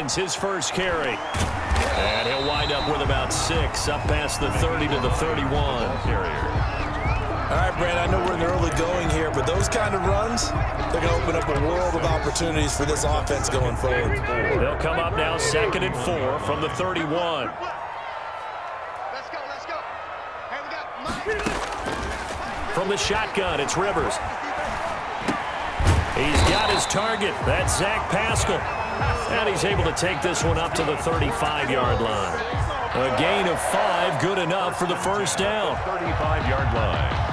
Hines, his first carry. And he'll wind up with about 6, up past the 30 to the 31. All right, Brad, I know we're in the early going here, but those kind of runs, they're going to open up a world of opportunities for this offense going forward. They'll come up now 2nd and 4 from the 31. Let's go. Hey, we got Mike. From the shotgun, it's Rivers. He's got his target. That's Zach Pascal. And he's able to take this one up to the 35-yard line. A gain of 5, good enough for the first down. 35-yard line.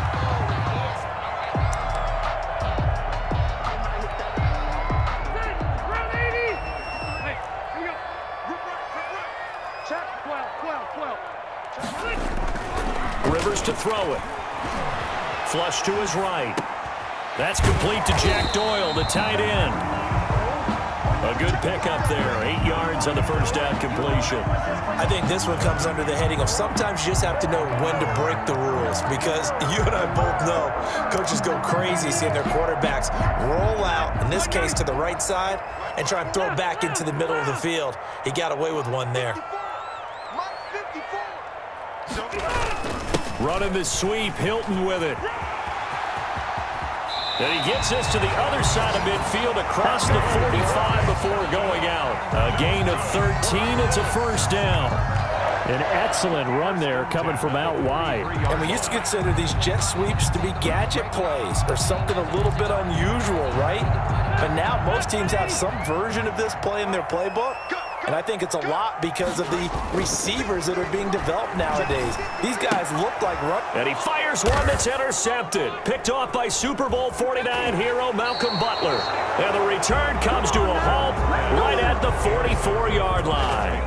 Rivers to throw it. Flush to his right. That's complete to Jack Doyle, the tight end. A good pickup there. 8 yards on the first down completion. I think this one comes under the heading of sometimes you just have to know when to break the rules, because you and I both know coaches go crazy seeing their quarterbacks roll out, in this case to the right side, and try and throw back into the middle of the field. He got away with one there. Running the sweep, Hilton with it. And he gets this to the other side of midfield across the 45 before going out. A gain of 13. It's a first down. An excellent run there coming from out wide. And we used to consider these jet sweeps to be gadget plays or something a little bit unusual, right? But now most teams have some version of this play in their playbook. And I think it's a lot because of the receivers that are being developed nowadays. These guys look like run. And he fires one that's intercepted. Picked off by Super Bowl 49 hero Malcolm Butler. And the return comes to a halt right at the 44-yard line.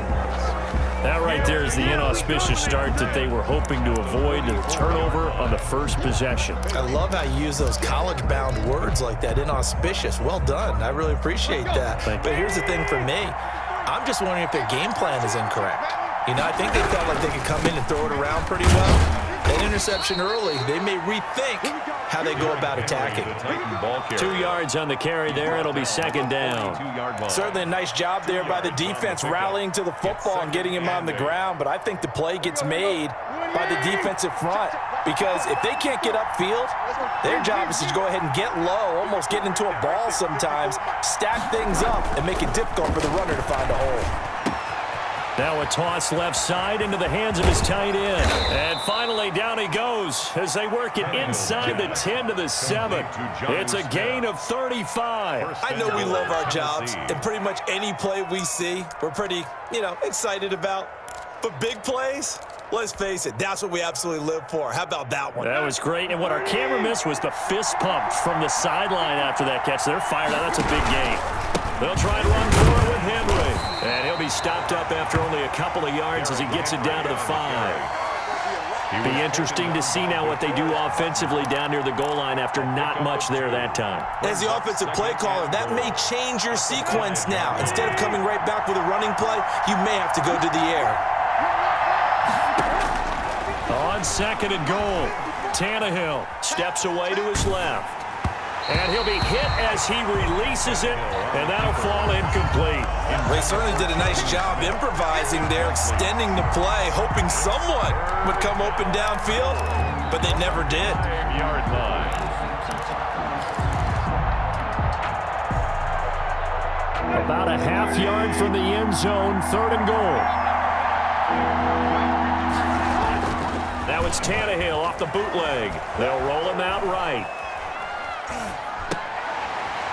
That right there is the inauspicious start that they were hoping to avoid, the turnover on the first possession. I love how you use those college-bound words like that, inauspicious. Well done. I really appreciate that. But here's the thing for me. I'm just wondering if their game plan is incorrect. You know, I think they felt like they could come in and throw it around pretty well. That interception early, they may rethink how they go about attacking. 2 yards on the carry there. It'll be second down. Certainly a nice job there by the defense rallying to the football and getting him on the ground, but I think the play gets made by the defensive front, because if they can't get upfield, their job is to go ahead and get low, almost get into a ball sometimes, stack things up, and make it difficult for the runner to find a hole. Now a toss left side into the hands of his tight end. And finally down he goes as they work it inside the 10 to the 7. It's a gain of 35. I know we love our jobs, and pretty much any play we see, we're pretty, excited about. But big plays, let's face it, that's what we absolutely live for. How about that one? That was great. And what our camera missed was the fist pump from the sideline after that catch. They're fired out. That's a big gain. They'll try and run for it with Henry. And he'll be stopped up after only a couple of yards as he gets it down to the 5. Be interesting to see now what they do offensively down near the goal line after not much there that time. As the offensive play caller, that may change your sequence now. Instead of coming right back with a running play, you may have to go to the air. On 2nd and goal, Tannehill steps away to his left. And he'll be hit as he releases it, and that'll fall incomplete. They certainly did a nice job improvising there, extending the play, hoping someone would come open downfield, but they never did. Yard line. About a half yard from the end zone, 3rd and goal. Now it's Tannehill off the bootleg. They'll roll him out right.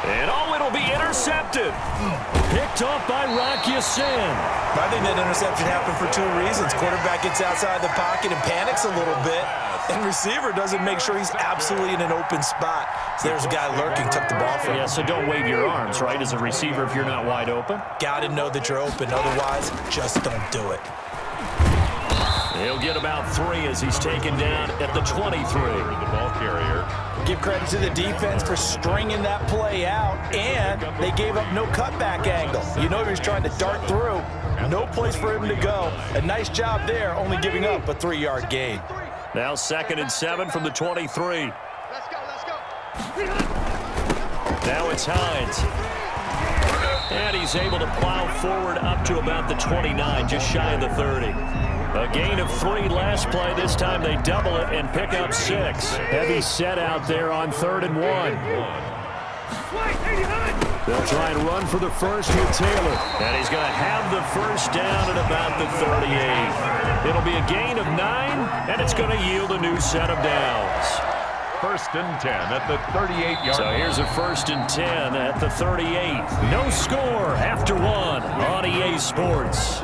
And it'll be intercepted. Picked off by Rock Ya-Sin. I think that interception happened for 2 reasons. Quarterback gets outside the pocket and panics a little bit, and receiver doesn't make sure he's absolutely in an open spot. So there's a guy lurking, took the ball from him. Yeah, so don't wave your arms, right, as a receiver if you're not wide open. Got to know that you're open. Otherwise, just don't do it. He'll get about 3 as he's taken down at the 23. The ball carrier. Give credit to the defense for stringing that play out, and they gave up no cutback angle. You know he was trying to dart through. No place for him to go. A nice job there, only giving up a 3-yard gain. Now 2nd and 7 from the 23. Let's go. Now it's Hines. And he's able to plow forward up to about the 29, just shy of the 30. A gain of 3 last play. This time they double it and pick up 6. Heavy set out there on 3rd and 1. They'll try and run for the first with Taylor. And he's going to have the first down at about the 38. It'll be a gain of 9, and it's going to yield a new set of downs. 1st and 10 at the 38-yard line. So here's a 1st and 10 at the 38. No score after 1 on EA Sports.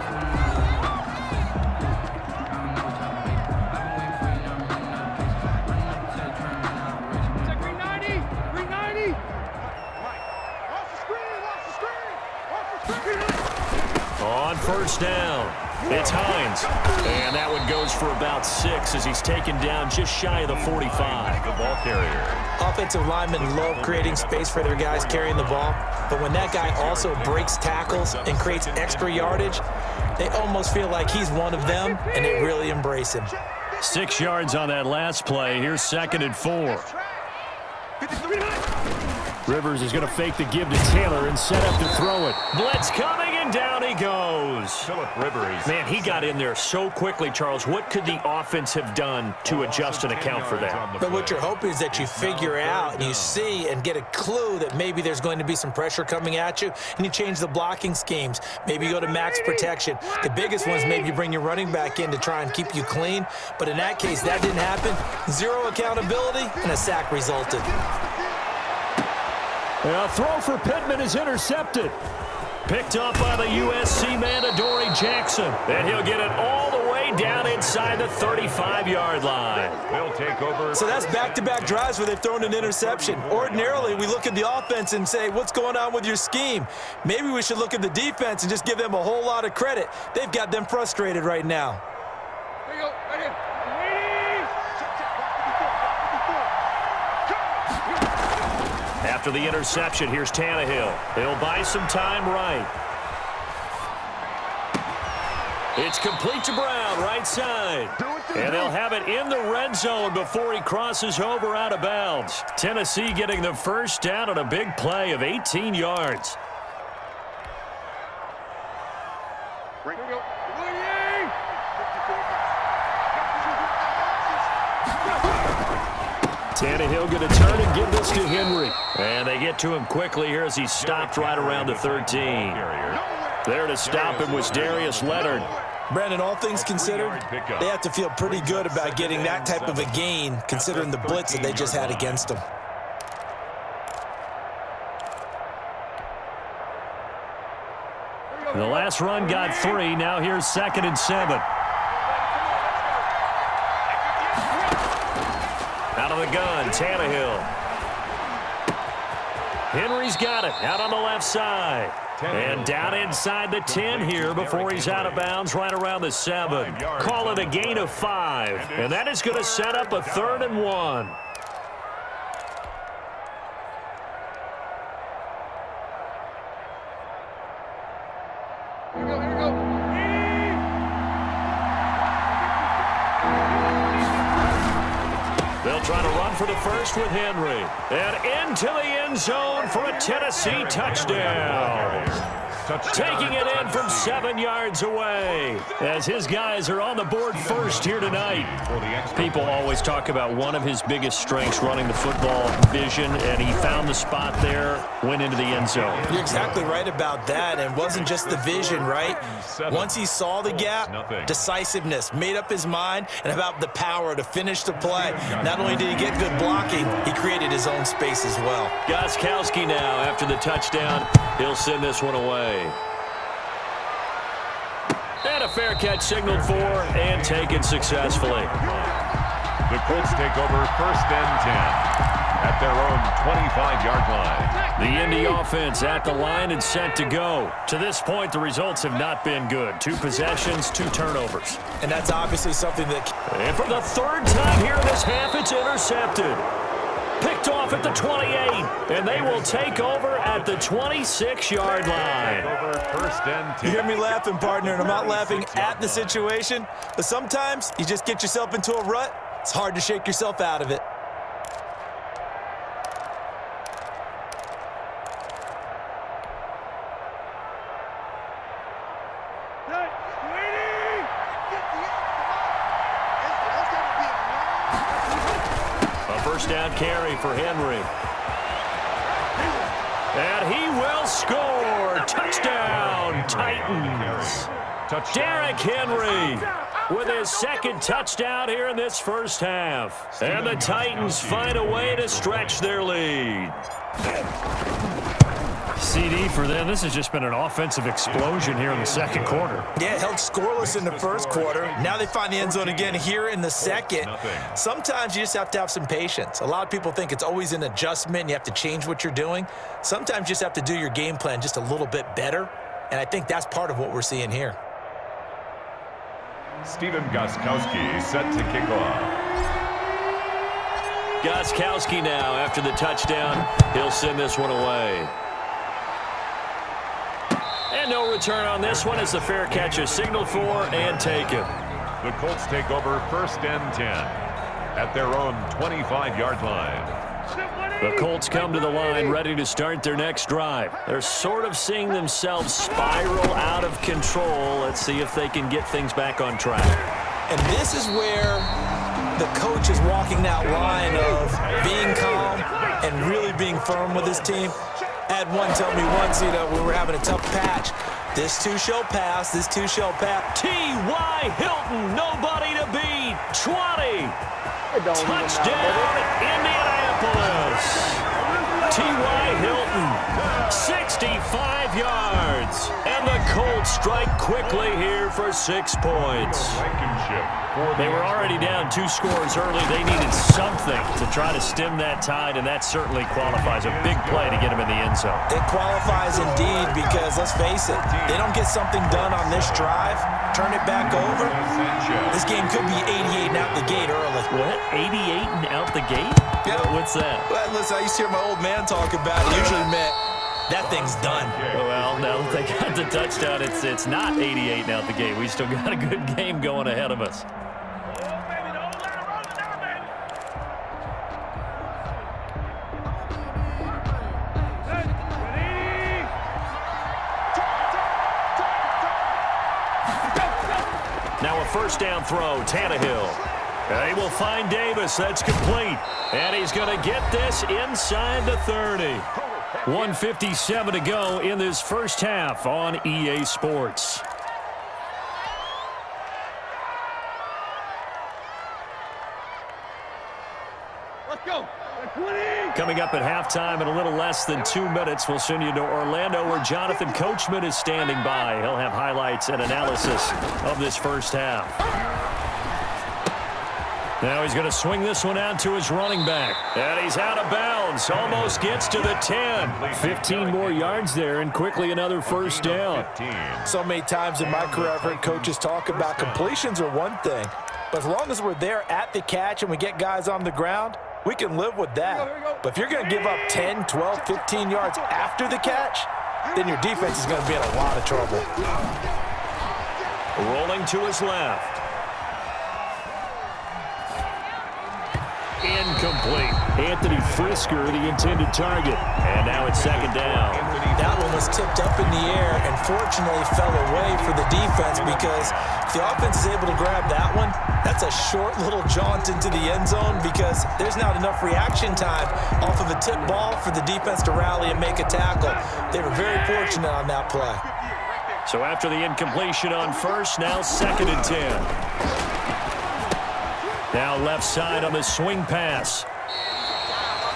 On 1st down, it's Hines. And that one goes for about 6 as he's taken down just shy of the 45. The ball carrier. Offensive linemen love creating space for their guys carrying the ball, but when that guy also breaks tackles and creates extra yardage, they almost feel like he's one of them, and they really embrace him. 6 yards on that last play. Here's 2nd and 4. Rivers is going to fake the give to Taylor and set up to throw it. Blitz coming, and down he goes. Phillip Rivers. Man, he got in there so quickly, Charles. What could the offense have done to adjust and account for that? But what you're hoping is that you figure out and you see and get a clue that maybe there's going to be some pressure coming at you, and you change the blocking schemes. Maybe you go to max protection. The biggest one is maybe you bring your running back in to try and keep you clean. But in that case, that didn't happen. 0 accountability, and a sack resulted. A throw for Pittman is intercepted. Picked up by the USC man, Adoree Jackson. And he'll get it all the way down inside the 35-yard line. They'll take over. So that's back-to-back drives where they've thrown an interception. Ordinarily, we look at the offense and say, what's going on with your scheme? Maybe we should look at the defense and just give them a whole lot of credit. They've got them frustrated right now. There you go. Right here. After the interception, here's Tannehill. He'll buy some time right. It's complete to Brown, right side. And they'll have it in the red zone before he crosses over out of bounds. Tennessee getting the first down on a big play of 18 yards. Here we go. Tannehill going to turn and give this to Henry. And they get to him quickly here as he's stopped right around the 13. There to stop him was Darius Leonard. Brandon, all things considered, they have to feel pretty good about getting that type of a gain, considering the blitz that they just had against them. The last run got 3. Now here's 2nd and 7. Out of the gun, Tannehill. Henry's got it out on the left side. And down inside the 10 here before he's out of bounds right around the 7. Call it a gain of 5. And that is going to set up a 3rd and 1. They'll try to run for the first with Henry. And into the end zone for a Tennessee touchdown. Taking it in from 7 yards away as his guys are on the board first here tonight. People always talk about one of his biggest strengths running the football, vision, and he found the spot there, went into the end zone. You're exactly right about that, and it wasn't just the vision, right? Once he saw the gap, decisiveness, made up his mind, and about the power to finish the play. Not only did he get good blocking, he created his own space as well. Gostkowski now, after the touchdown, he'll send this one away. And a fair catch signaled for and taken successfully. The Colts take over 1st and 10 at their own 25-yard line. The Indy offense at the line and set to go. To this point, the results have not been good. 2 possessions, 2 turnovers. And that's obviously something that... And for the 3rd time here in this half, it's intercepted. Picked off at the 28, and they will take over at the 26-yard line. Over 1st and 10. You hear me laughing, partner, and I'm not laughing at the situation, but sometimes you just get yourself into a rut. It's hard to shake yourself out of it. first down carry for Henry. And he will score. Touchdown, Titans. Derrick Henry with his second touchdown here in this first half. And the Titans find a way to stretch their lead. CD for them. This has just been an offensive explosion here in the second quarter. Yeah, held scoreless in the first quarter. Now they find the end zone again here in the second. Sometimes you just have to have some patience. A lot of people think it's always an adjustment. You have to change what you're doing. Sometimes you just have to do your game plan just a little bit better. And I think that's part of what we're seeing here. Stephen Gostkowski set to kick off. Gostkowski now after the touchdown. He'll send this one away. And no return on this one as the fair catch is signaled for and taken. The Colts take over first and 10 at their own 25-yard line. The Colts come to the line ready to start their next drive. They're sort of seeing themselves spiral out of control. Let's see if they can get things back on track. And this is where the coach is walking that line of being calm and really being firm with his team. I had one tell me once, we were having a tough patch. This too shall pass. This too shall pass. T.Y. Hilton, nobody to beat. 20. Touchdown, Indianapolis. T.Y. Hilton, 65 yards. And the Colts strike quickly here for 6 points. They were already down 2 scores early. They needed something to try to stem that tide, and that certainly qualifies. A big play to get them in the end zone. It qualifies indeed because, let's face it, they don't get something done on this drive, turn it back over, this game could be 88 and out the gate early. What? 88 and out the gate? Yeah. What's that? Well, listen, I used to hear my old man talk about it. Usually meant that thing's done. Well, now that they got the touchdown, it's not 88 and out the gate. We still got a good game going ahead of us. Now a first down throw, Tannehill. He will find Davis. That's complete. And he's going to get this inside the 30. 1:57 to go in this first half on EA Sports. Let's go. Coming up at halftime in a little less than 2 minutes, we'll send you to Orlando where Jonathan Coachman is standing by. He'll have highlights and analysis of this first half. Now he's going to swing this one out to his running back. And he's out of bounds. Almost gets to the 10. 15 more yards there and quickly another first down. So many times in my career I've heard coaches talk about completions are one thing, but as long as we're there at the catch and we get guys on the ground, we can live with that. But if you're going to give up 10, 12, 15 yards after the catch, then your defense is going to be in a lot of trouble. Rolling to his left. Incomplete. Anthony Frisker, the intended target. And now it's second down. That one was tipped up in the air and fortunately fell away for the defense because if the offense is able to grab that one, that's a short little jaunt into the end zone because there's not enough reaction time off of a tip ball for the defense to rally and make a tackle. They were very fortunate on that play. So after the incompletion on first, now second and 10. Now left side on the swing pass.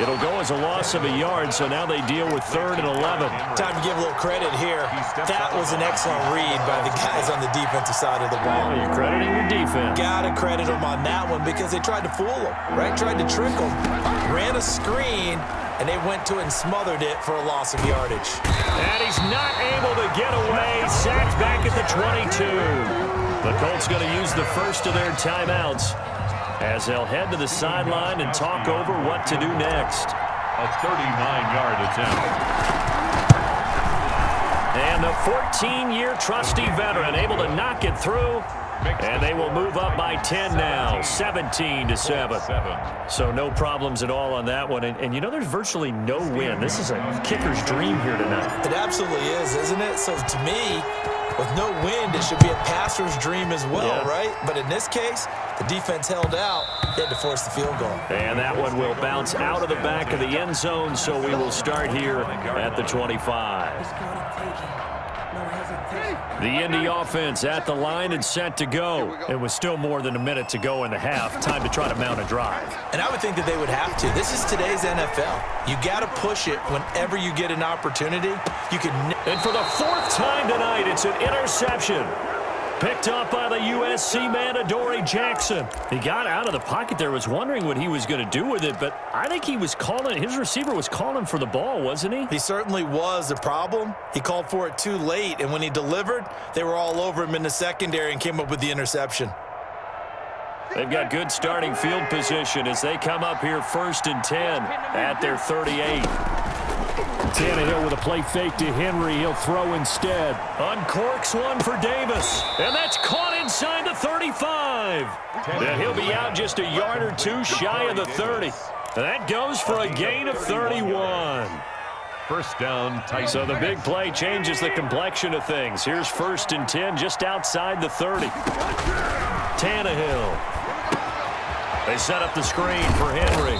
It'll go as a loss of a yard, so now they deal with 3rd and 11. Time to give a little credit here. That was an excellent read by the guys on the defensive side of the ball. Well, you're crediting your defense. Gotta credit them on that one because they tried to fool them, right? Tried to trick them. Ran a screen, and they went to it and smothered it for a loss of yardage. And he's not able to get away. Sacked back at the 22. The Colts going to use the first of their timeouts as they'll head to the sideline and talk over what to do next. A 39-yard attempt. And the 14-year trusty veteran able to knock it through. And they will move up by 10 now, 17-7. So no problems at all on that one. And you know, there's virtually no win. This is a kicker's dream here tonight. It absolutely is, isn't it? So to me, With no wind, it should be a passer's dream as well, right? But in this case, the defense held out. They had to force the field goal. And that one will bounce out of the back of the end zone, so we will start here at the 25. The Indy offense at the line and set to go. It was still more than a minute to go in the half. Time to try to mount a drive. And I would think that they would have to. This is today's NFL. You got to push it whenever you get an opportunity. And for the fourth time tonight, it's an interception. Picked up by the USC man, Adoree Jackson. He got out of the pocket there, was wondering what he was going to do with it, but I think he was calling, his receiver was calling for the ball, wasn't he? He certainly was. The problem, he called for it too late, and when he delivered, they were all over him in the secondary and came up with the interception. They've got good starting field position as they come up here 1st and 10 at their 38. Tannehill with a play fake to Henry. He'll throw instead. Uncorks one for Davis. And that's caught inside the 35. And he'll be out just a yard or two shy of the 30. And that goes for a gain of 31. First down, Tyson. So the big play changes the complexion of things. Here's 1st and 10 just outside the 30. Tannehill. They set up the screen for Henry.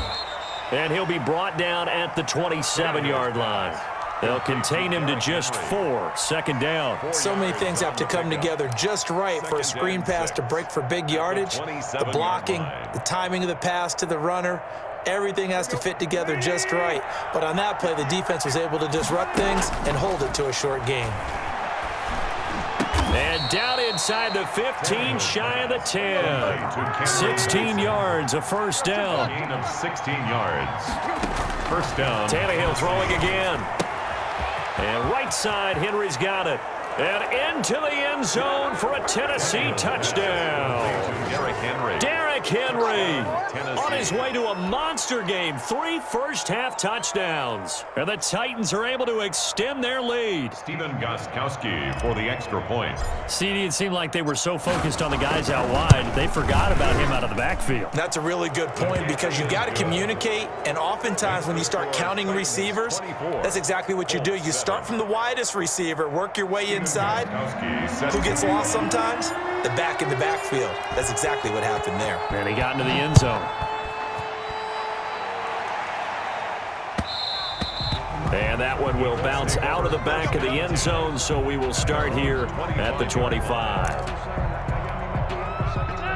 And he'll be brought down at the 27-yard line. They'll contain him to just 4. Second down. So many things have to come together just right for a screen pass to break for big yardage. The blocking, the timing of the pass to the runner, everything has to fit together just right. But on that play, the defense was able to disrupt things and hold it to a short gain. And down inside the 15, shy of the 10. 16 yards, a first down. Gain of 16 yards. First down. Tannehill throwing again. And right side, Henry's got it. And into the end zone for a Tennessee touchdown. Derrick Henry. Derrick Henry on his way to a monster game. 3 first-half touchdowns. And the Titans are able to extend their lead. Stephen Gostkowski for the extra point. CD, it seemed like they were so focused on the guys out wide, they forgot about him out of the backfield. That's a really good point because you got to communicate, and oftentimes when you start counting receivers, that's exactly what you do. You start from the widest receiver, work your way inside. Who gets lost sometimes? The back in the backfield. That's exactly what happened there. And he got into the end zone. And that one will bounce out of the back of the end zone, so we will start here at the 25.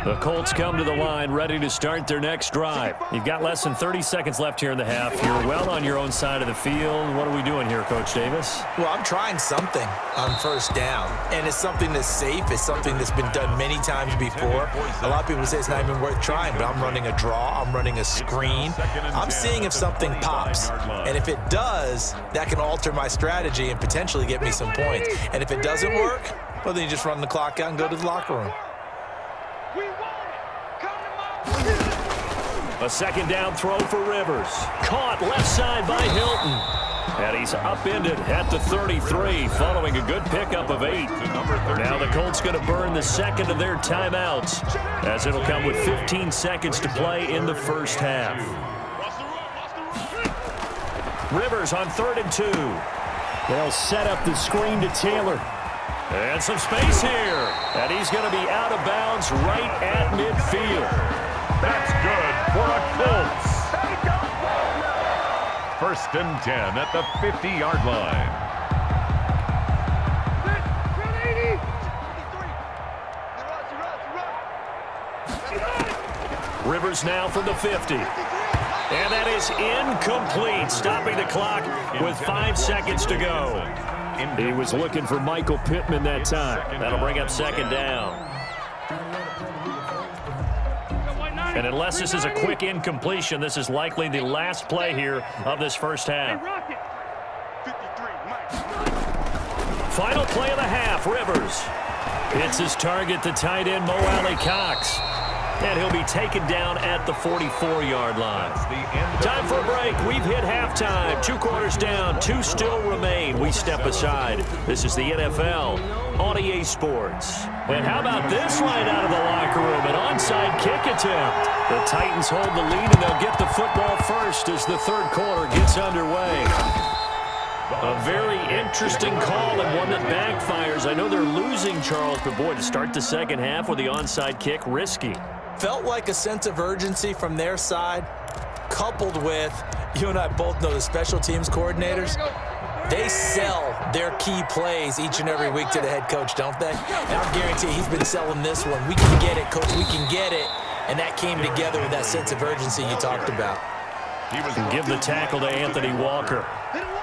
The Colts come to the line ready to start their next drive. You've got less than 30 seconds left here in the half. You're well on your own side of the field. What are we doing here, Coach Davis? Well, I'm trying something on first down, and it's something that's safe. It's something that's been done many times before. A lot of people say it's not even worth trying, but I'm running a draw. I'm running a screen. I'm seeing if something pops, and if it does, that can alter my strategy and potentially get me some points. And if it doesn't work, well, then you just run the clock out and go to the locker room. A second down throw for Rivers. Caught left side by Hilton. And he's upended at the 33 following a good pickup of 8. Now the Colts going to burn the second of their timeouts as it'll come with 15 seconds to play in the first half. Rivers on 3rd and 2. They'll set up the screen to Taylor. And some space here. And he's going to be out of bounds right at midfield. That's good for a Colts. First and 10 at the 50-yard line. Rivers now from the 50. And that is incomplete, stopping the clock with 5 seconds to go. He was looking for Michael Pittman that time. That'll bring up second down. And unless this is a quick incompletion, this is likely the last play here of this first half. Final play of the half, Rivers. Hits his target, the tight end, Mo Alley-Cox. And he'll be taken down at the 44-yard line. Time for a break. We've hit halftime. 2 quarters down, 2 still remain. We step aside. This is the NFL on EA Sports. And how about this right out of the locker room? An onside kick attempt. The Titans hold the lead, and they'll get the football first as the third quarter gets underway. A very interesting call and one that backfires. I know they're losing, Charles, but boy, to start the second half with the onside kick, risky. Felt like a sense of urgency from their side, coupled with, you and I both know the special teams coordinators, they sell their key plays each and every week to the head coach, don't they? And I'll guarantee he's been selling this one. We can get it, coach, we can get it. And that came together with that sense of urgency you talked about. And give the tackle to Anthony Walker.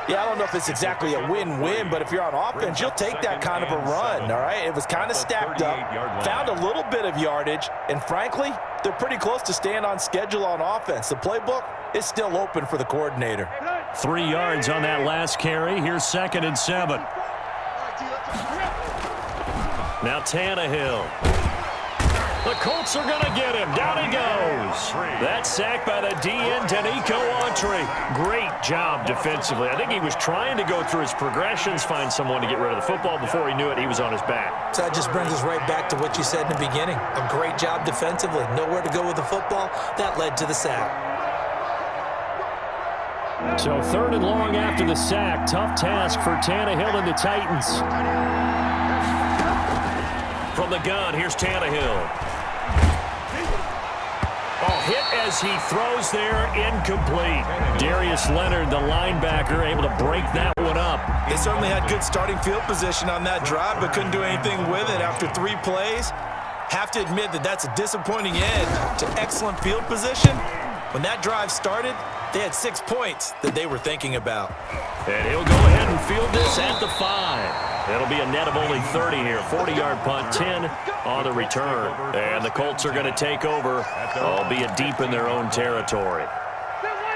Yeah, I don't know if it's exactly a win-win, but if you're on offense, you'll take that kind of a run, all right? It was kind of stacked up, found a little bit of yardage, and frankly, they're pretty close to staying on schedule on offense. The playbook is still open for the coordinator. 3 yards on that last carry. Here's 2nd and 7. Now Tannehill. The Colts are going to get him. Down he goes. That sack by the DN, Danico Autry. Great job defensively. I think he was trying to go through his progressions, find someone to get rid of the football. Before he knew it, he was on his back. So that just brings us right back to what you said in the beginning. A great job defensively. Nowhere to go with the football. That led to the sack. So 3rd and long after the sack. Tough task for Tannehill and the Titans. From the gun, here's Tannehill. Oh, hit as he throws there, incomplete. Darius Leonard, the linebacker, able to break that one up. They certainly had good starting field position on that drive, but couldn't do anything with it after 3 plays. Have to admit that that's a disappointing end to excellent field position. When that drive started, they had 6 points that they were thinking about. And he'll go ahead and field this at the 5. It'll be a net of only 30 here. 40-yard punt, 10 on the return. And the Colts are going to take over, albeit deep in their own territory.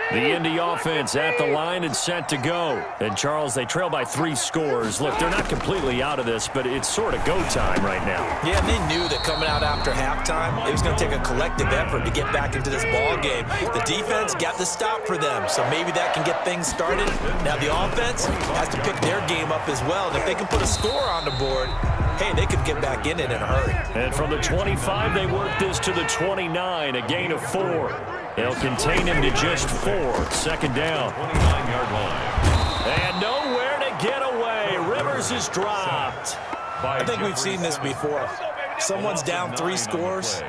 The Indy offense at the line and set to go. And, Charles, they trail by 3 scores. Look, they're not completely out of this, but it's sort of go time right now. Yeah, and they knew that coming out after halftime, it was going to take a collective effort to get back into this ball game. The defense got the stop for them, so maybe that can get things started. Now the offense has to pick their game up as well. And if they can put a score on the board, hey, they could get back in it in a hurry. And from the 25, they work this to the 29, a gain of 4. They'll contain him to just 4. 2nd down. 29-yard line. And nowhere to get away. Rivers is dropped. I think we've seen this before. Someone's down 3 scores.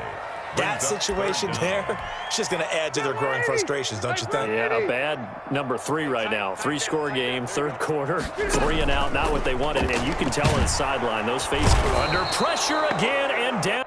That situation there, it's just going to add to their growing frustrations, don't you think? Yeah, a bad number 3 right now. 3-score game, 3rd quarter, 3 and out, not what they wanted. And you can tell on the sideline, those faces under pressure again and down.